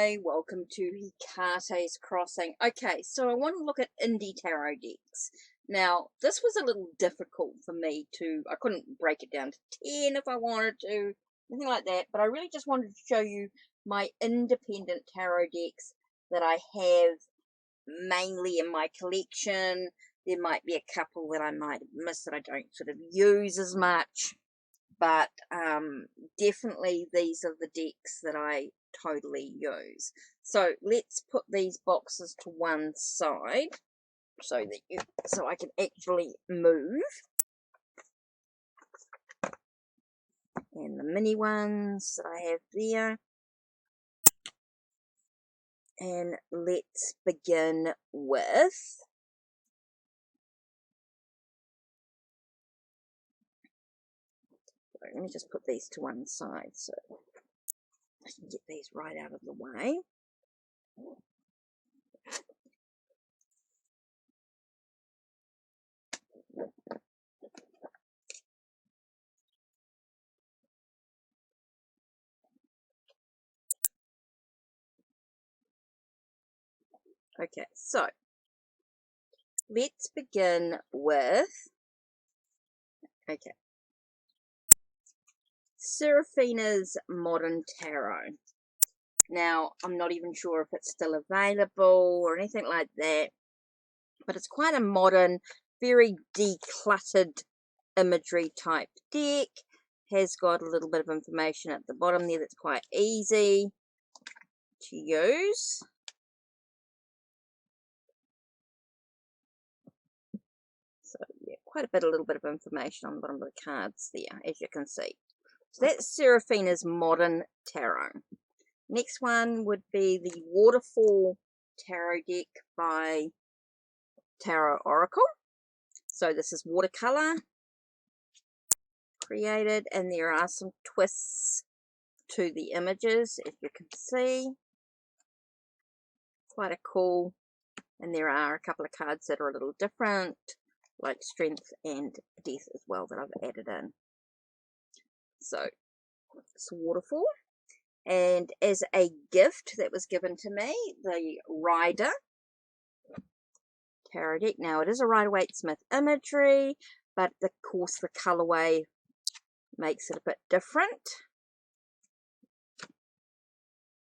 Hi, welcome to Hikate's Crossing. Okay, so I want to look at indie tarot decks. Now, this was a little difficult for me I couldn't break it down to 10 if I wanted to, nothing like that, but I really just wanted to show you my independent tarot decks that I have mainly in my collection. There might be a couple that I might have missed that I don't sort of use as much. But definitely these are the decks that I totally use. So let's put these boxes to one side so I can actually move. And the mini ones that I have there. And let's begin with let me just put these to one side so I can get these right out of the way. Okay, so let's begin with Serafina's Modern Tarot. Now, I'm not even sure if it's still available or anything like that, but it's quite a modern, very decluttered imagery type deck. Has got a little bit of information at the bottom there that's quite easy to use. So, yeah, quite a little bit of information on the bottom of the cards there, as you can see. So that's Serafina's Modern Tarot. Next one would be the Waterfall Tarot deck by Tarot Oracle. So this is watercolor created, and there are some twists to the images, as you can see. Quite a cool, and there are a couple of cards that are a little different, like Strength and Death as well, that I've added in. So it's Waterfall. And as a gift that was given to me, the Rider Tarot deck. Now it is a Rider-Waite-Smith imagery, but of course the colorway makes it a bit different.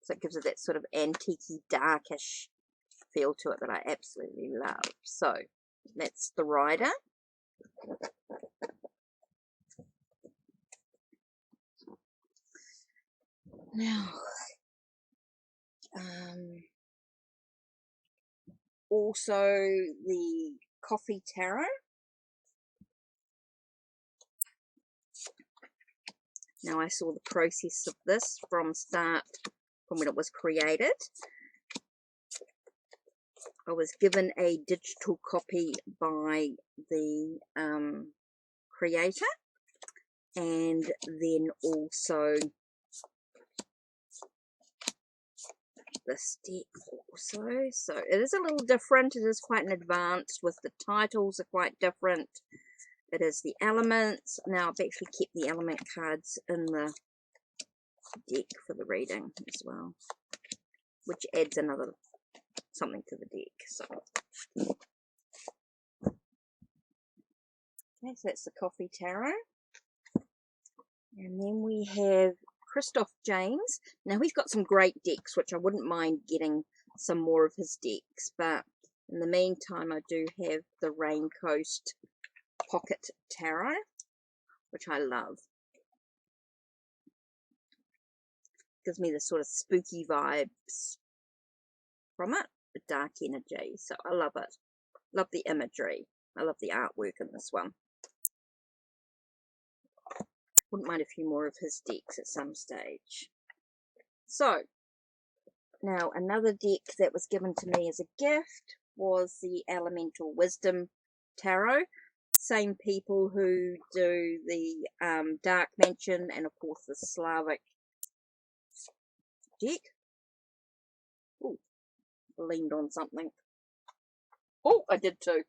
So it gives it that sort of antique-y, darkish feel to it that I absolutely love. So that's the Rider. Now, also the Coffee Tarot. Now I saw the process of this from when it was created. I was given a digital copy by the creator, and then also this deck also. So it is a little different. It is quite an advanced, with the titles are quite different. It is the elements. Now I've actually kept the element cards in the deck for the reading as well, which adds another something to the deck. So okay, so that's the Coffee Tarot. And then we have Christoph James. Now he's got some great decks, which I wouldn't mind getting some more of his decks, but in the meantime I do have the Rain Coast Pocket Tarot, which I love. Gives me the sort of spooky vibes from it, the dark energy, so I love it. Love the imagery. I love the artwork in this one. Wouldn't mind a few more of his decks at some stage. So, now another deck that was given to me as a gift was the Elemental Wisdom Tarot. Same people who do the Dark Mansion and of course the Slavic deck. Ooh, leaned on something. Oh, I did too.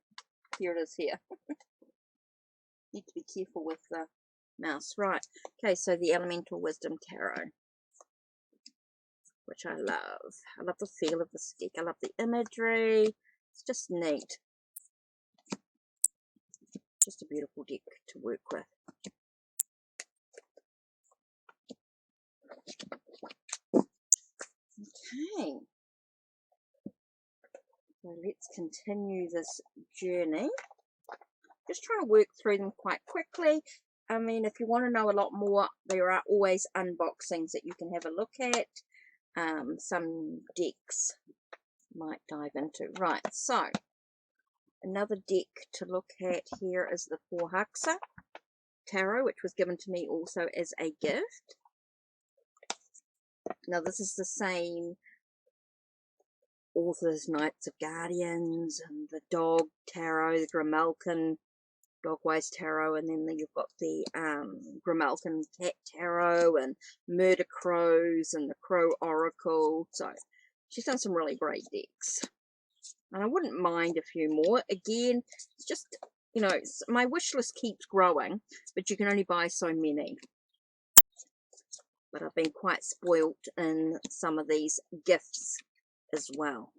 Here it is here. Need to be careful with the mouse. Right. Okay, so the Elemental Wisdom Tarot. which I love. I love the feel of this deck. I love the imagery. It's just neat. Just a beautiful deck to work with. Okay. So let's continue this journey. Just trying to work through them quite quickly. I mean, if you want to know a lot more, there are always unboxings that you can have a look at. Some decks might dive into. Right, so another deck to look at here is the Forhaxa Tarot, which was given to me also as a gift. Now, this is the same authors, Knights of Guardians, and the Dog Tarot, the Grimalkin Dogwise Tarot, and then you've got the Grimalkin Cat Tarot, and Murder Crows, and the Crow Oracle. So she's done some really great decks, and I wouldn't mind a few more. Again, it's just, you know, my wish list keeps growing, but you can only buy so many. But I've been quite spoilt in some of these gifts as well.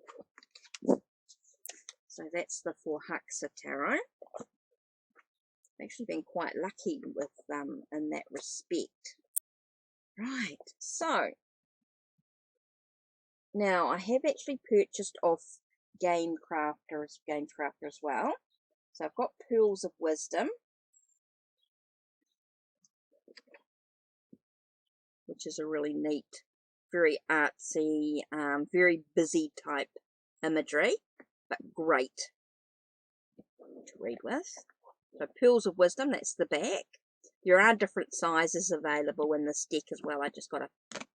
So that's the Forhaxa Tarot. I've actually been quite lucky with them in that respect. Right, so now I have actually purchased off Gamecrafter as well. So I've got Pearls of Wisdom, which is a really neat, very artsy, very busy type imagery, but great to read with. So Pearls of Wisdom, that's the back. There are different sizes available in this deck as well. I just got a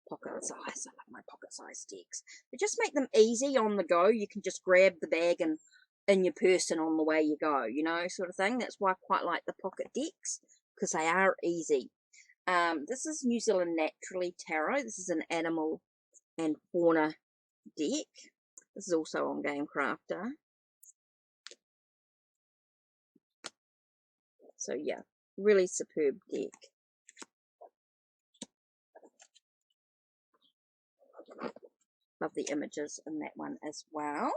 pocket size. I love my pocket size decks. They just make them easy on the go. You can just grab the bag and in your purse and on the way you go, you know, sort of thing. That's why I quite like the pocket decks, because they are easy. This is New Zealand Naturally Tarot. This is an animal and fauna deck. This is also on Gamecrafter. So yeah, really superb deck. Love the images in that one as well.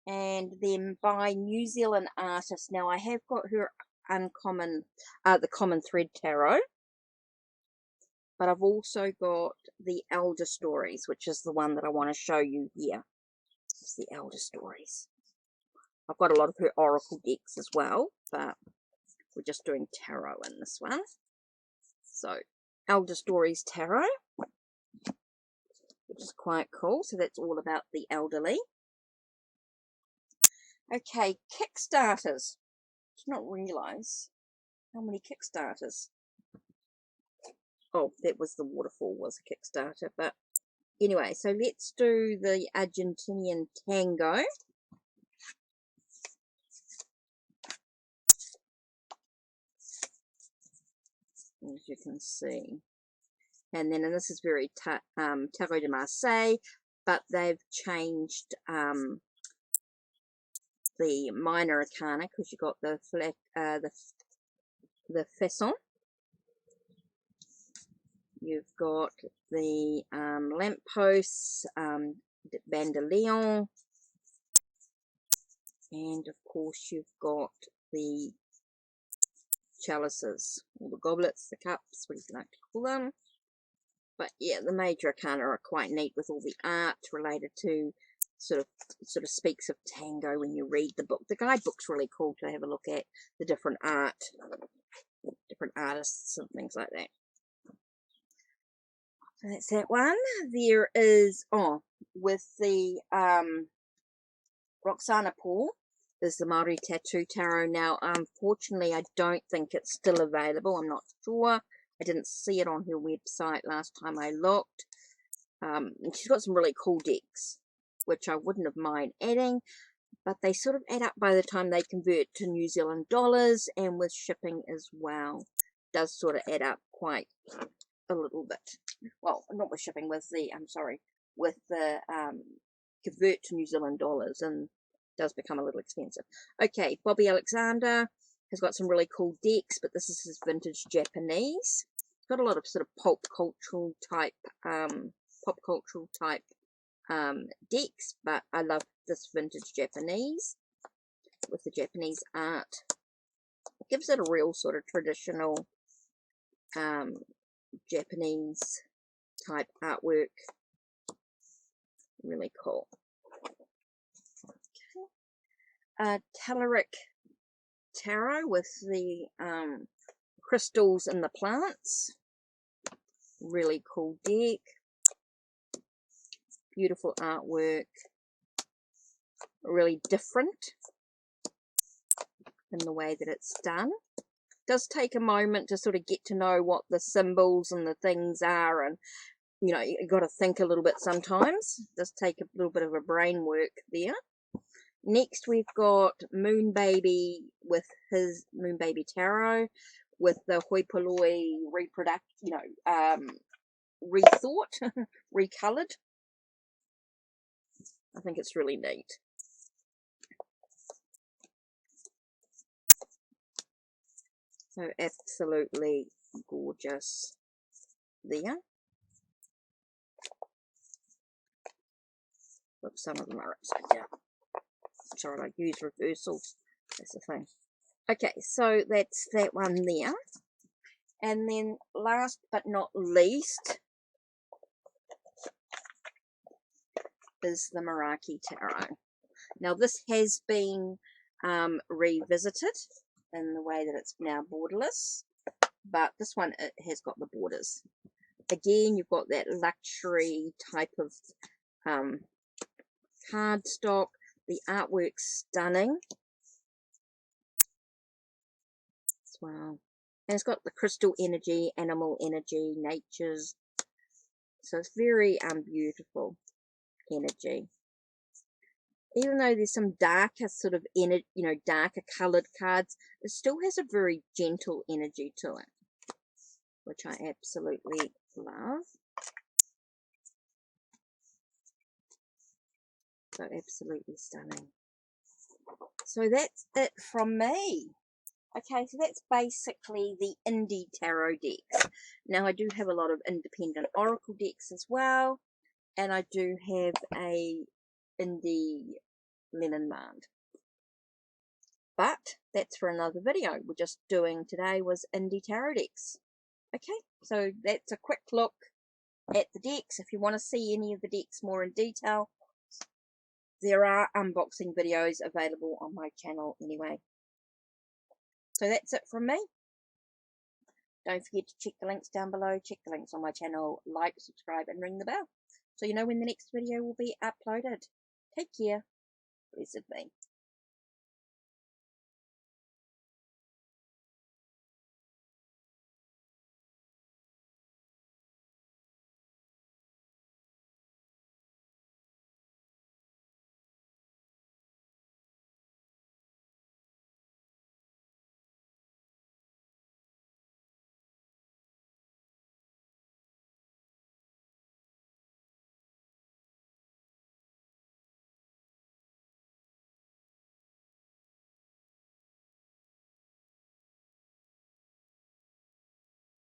And then by New Zealand artist. Now I have got her uncommon, the Common Thread Tarot. But I've also got the Elder Stories, which is the one that I want to show you here. It's the Elder Stories. I've got a lot of her Oracle decks as well, but we're just doing tarot in this one. So, Elder Stories Tarot, which is quite cool. So that's all about the elderly. Okay, Kickstarters. I did not realise how many Kickstarters. Oh, that was the Waterfall was a Kickstarter. But anyway, so let's do the Argentinian Tango. As you can see. And then, and this is very Tarot de Marseille, but they've changed the minor arcana, because you've got the Fesson. You've got the lampposts, Bandeleon, and of course you've got the chalices, or the goblets, the cups, what do you like to call them. But yeah, the major arcana are quite neat with all the art related to sort of speaks of tango when you read the book. The guidebook's really cool to have a look at, the different art, different artists and things like that. So that's that one. There is, with the Roxana Paul, is the Maori Tattoo Tarot. Now, unfortunately, I don't think it's still available. I'm not sure. I didn't see it on her website last time I looked. And she's got some really cool decks, which I wouldn't have mind adding, but they sort of add up by the time they convert to New Zealand dollars, and with shipping as well. It does sort of add up quite a little bit. Well, not with shipping, with the, with the convert to New Zealand dollars, and does become a little expensive. Okay, Bobby Alexander has got some really cool decks, but this is his vintage Japanese. Got a lot of sort of pop cultural type pop cultural type decks, but I love this vintage Japanese with the Japanese art. It gives it a real sort of traditional Japanese type artwork. Really cool. Okay. Telluric tarot with the crystals and the plants. Really cool deck. Beautiful artwork. Really different in the way that it's done. It does take a moment to sort of get to know what the symbols and the things are, and you know, you got to think a little bit sometimes. It does take a little bit of a brain work there. Next we've got Moon Baby with his Moon Baby Tarot with the hoi polloi rethought, recolored. I think it's really neat. So absolutely gorgeous there. Oops, some of them are upside down. Sorry, I use reversals. That's the thing. Okay, so that's that one there. And then last but not least is the Meraki Tarot. Now this has been revisited in the way that it's now borderless, but this one, it has got the borders. Again, you've got that luxury type of cardstock. The artwork's stunning as well. And it's got the crystal energy, animal energy, nature's. So it's very beautiful energy. Even though there's some darker sort of darker coloured cards, it still has a very gentle energy to it, which I absolutely love. So absolutely stunning. So that's it from me. Okay, so that's basically the indie tarot decks. Now I do have a lot of independent oracle decks as well, and I do have a indie Leninmand. But that's for another video. We're just doing today was indie tarot decks. Okay, so that's a quick look at the decks. If you want to see any of the decks more in detail, there are unboxing videos available on my channel anyway. So that's it from me. Don't forget to check the links down below, check the links on my channel, like, subscribe and ring the bell so you know when the next video will be uploaded. Take care. Blessed be.